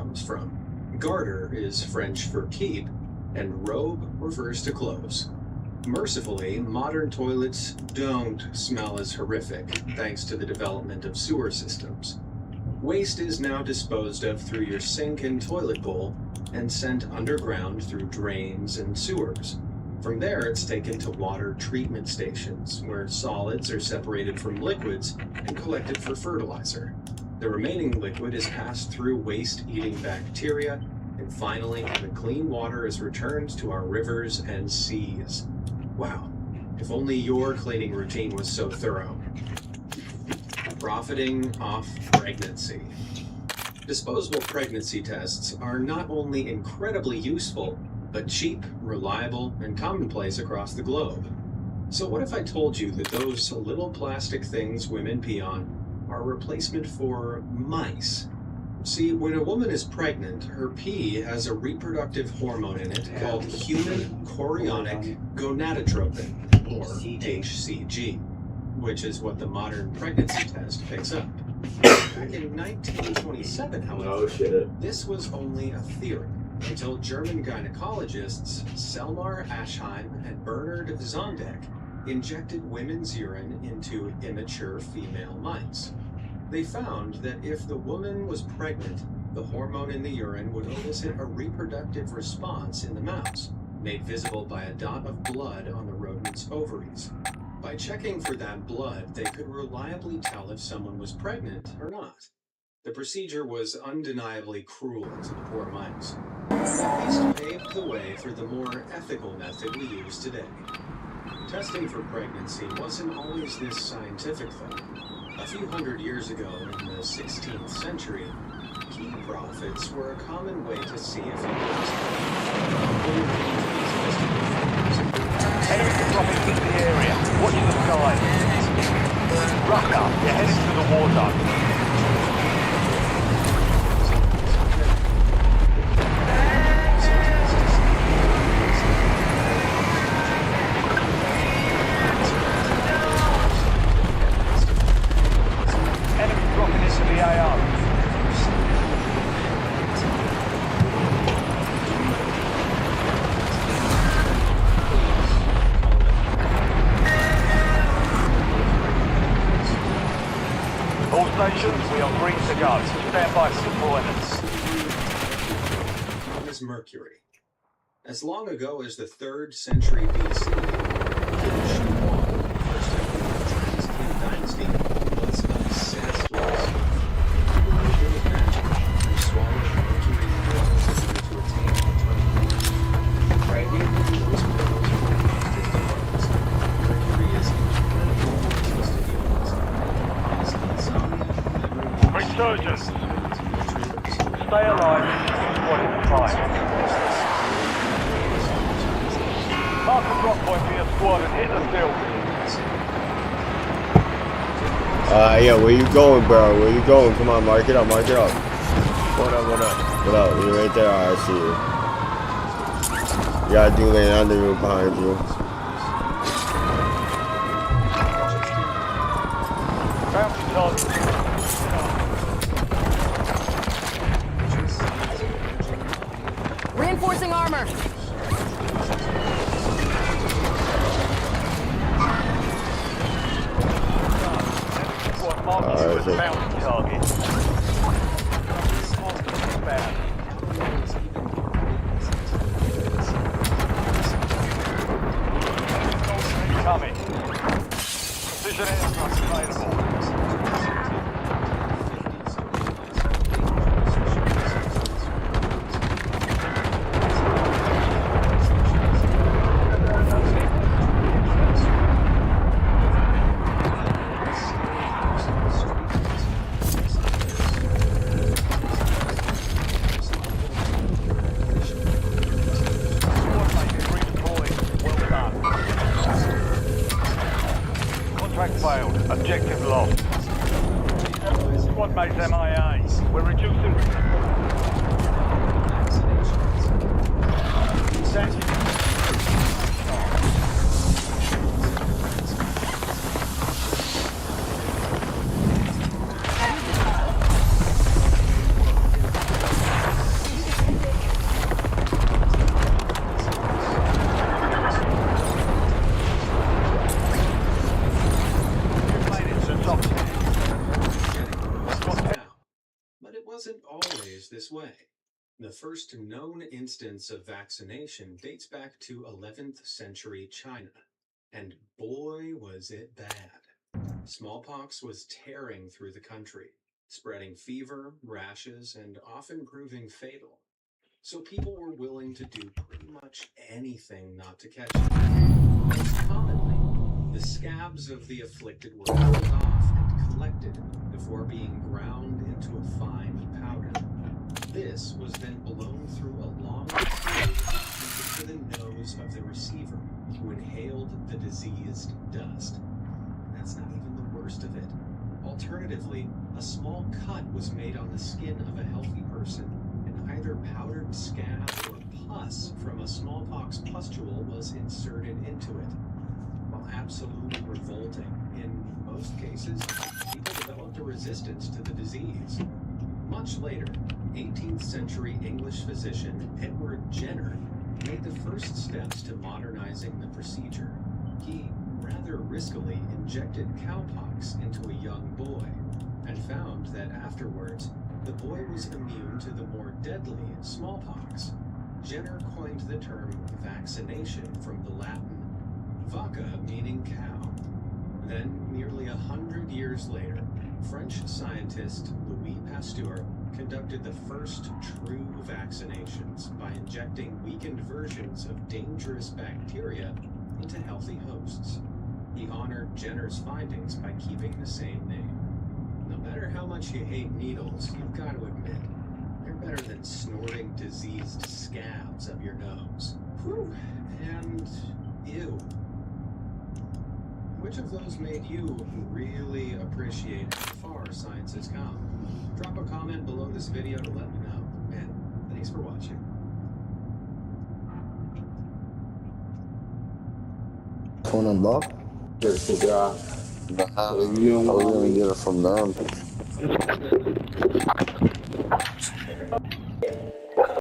comes from. Garter is French for keep, and robe refers to clothes. Mercifully, modern toilets don't smell as horrific thanks to the development of sewer systems. Waste is now disposed of through your sink and toilet bowl and sent underground through drains and sewers. From there, it's taken to water treatment stations, where solids are separated from liquids and collected for fertilizer. The remaining liquid is passed through waste-eating bacteria, and finally, the clean water is returned to our rivers and seas. Wow, if only your cleaning routine was so thorough. Profiting off pregnancy. Disposable pregnancy tests are not only incredibly useful, but cheap, reliable, and commonplace across the globe. So what if I told you that those little plastic things women pee on are a replacement for mice? See, when a woman is pregnant, her pee has a reproductive hormone in it called human chorionic gonadotropin, or HCG, which is what the modern pregnancy test picks up. Back in 1927, however, this was only a theory, until German gynecologists Selmar Aschheim and Bernhard Zondek injected women's urine into immature female mice. They found that if the woman was pregnant, the hormone in the urine would elicit a reproductive response in the mouse, made visible by a dot of blood on the rodent's ovaries. By checking for that blood, they could reliably tell if someone was pregnant or not. The procedure was undeniably cruel to the poor mice, but at least paved the way for the more ethical method we use today. Testing for pregnancy wasn't always this scientific, though. A few hundred years ago, in the 16th century, pea profits were a common way to see if you were pregnant. Enemies are dropping into the area. Watch the skies. Rucker, you're heading to the war zone. We are green to go. Stand by for deployments. Is Mercury. As long ago as the 3rd century BC, Chinese Qing dynasty was obsessed with magic and swallowed Mercury pills in order to attain eternal. Right here, those pills are Mercury is incredible access to humans. It is insomnia. Resurgence. Stay alive. What is the time? Mark the drop point for your squad and hit the field. Yeah, where you going, bro? Where you going? Come on, mark it up, mark it up. What up, what up? What up? You're right there. I see you. You gotta do the under you behind you. Bounty target. Reinforcing armor. Bounty target. Coming. Precision aircraft available. Contract failed. Objective lost. Squad mates MIA. We're reducing. always this way. The first known instance of vaccination dates back to 11th century China. And boy, was it bad. Smallpox was tearing through the country, spreading fever, rashes, and often proving fatal. So people were willing to do pretty much anything not to catch it. Most commonly, the scabs of the afflicted were pulled off and collected before being ground into a fine powder. This was then blown through a long tube into the nose of the receiver, who inhaled the diseased dust. That's not even the worst of it. Alternatively, a small cut was made on the skin of a healthy person, and either powdered scab or pus from a smallpox pustule was inserted into it. While absolutely revolting, in most cases, people developed a resistance to the disease. Much later, 18th century English physician Edward Jenner made the first steps to modernizing the procedure. He rather riskily injected cowpox into a young boy and found that afterwards the boy was immune to the more deadly smallpox. Jenner coined the term vaccination from the Latin vaca, meaning cow. Then, nearly 100 years later, French scientist Louis Pasteur conducted the first true vaccinations by injecting weakened versions of dangerous bacteria into healthy hosts. He honored Jenner's findings by keeping the same name. No matter how much you hate needles, you've got to admit, they're better than snorting diseased scabs up your nose. Whew, and ew. Which of those made you really appreciate how far science has come? Drop a comment below this video to let me know. And thanks for watching. Phone unlocked? Just figure out. Nah, You don't I was want gonna to get it from them.